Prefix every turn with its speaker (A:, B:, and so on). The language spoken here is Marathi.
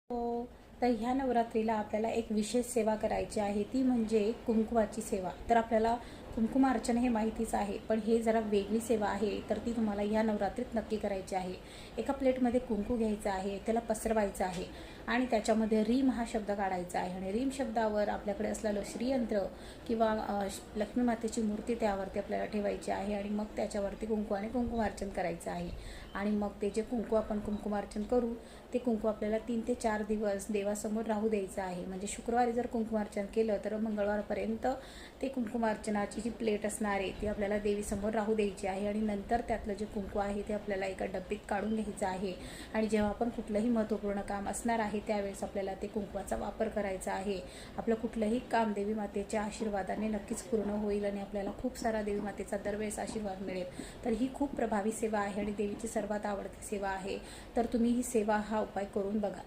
A: हो. तर ह्या नवरात्रीला आपल्याला एक विशेष सेवा करायची आहे, ती म्हणजे कुंकवाची सेवा. तर आपल्याला कुंकुमार्चन हे माहितीच आहे, पण हे जरा वेगळी सेवा आहे, तर ती तुम्हाला ह्या नवरात्रीत नक्की करायची आहे. एका प्लेटमध्ये कुंकू घ्यायचं आहे, त्याला पसरवायचं आहे आणि त्याच्यामध्ये रीम हा शब्द काढायचा आहे आणि रीम शब्दावर आपल्याकडे असलेलं श्रीयंत्र किंवा लक्ष्मी मातेची मूर्ती त्यावरती आपल्याला ठेवायची आहे आणि मग त्याच्यावरती कुंकवाने कुंकुमार्चन करायचं आहे. आणि मग ते जे कुंकू आपण कुंकुमार्चन करू, ते कुंकू आपल्याला 3 ते 4 दिवस देवासमोर राहू द्यायचं आहे. म्हणजे शुक्रवारी जर कुंकुमार्चन केलं तर मंगळवारपर्यंत ते कुंकुमार्चनाची जी प्लेट असणार आहे ती आपल्याला देवीसमोर राहू द्यायची आहे आणि नंतर त्यातलं जे कुंकू आहे ते आपल्याला एका डब्बीत काढून घ्यायचं आहे. आणि जेव्हा आपण कुठलंही महत्त्वपूर्ण काम असणार आहे त्यावेळेस आपल्याला ते कुंकवाचा वापर करायचा आहे. आपलं कुठलंही काम देवी मातेच्या आशीर्वादाने नक्कीच पूर्ण होईल आणि आपल्याला खूप सारा देवी मातेचा दरवेळेस आशीर्वाद मिळेल. तर ही खूप प्रभावी सेवा आहे आणि देवीची सर्वात आवडती सेवा आहे. तर तुम्ही ही सेवा हा उपाय करून बघा.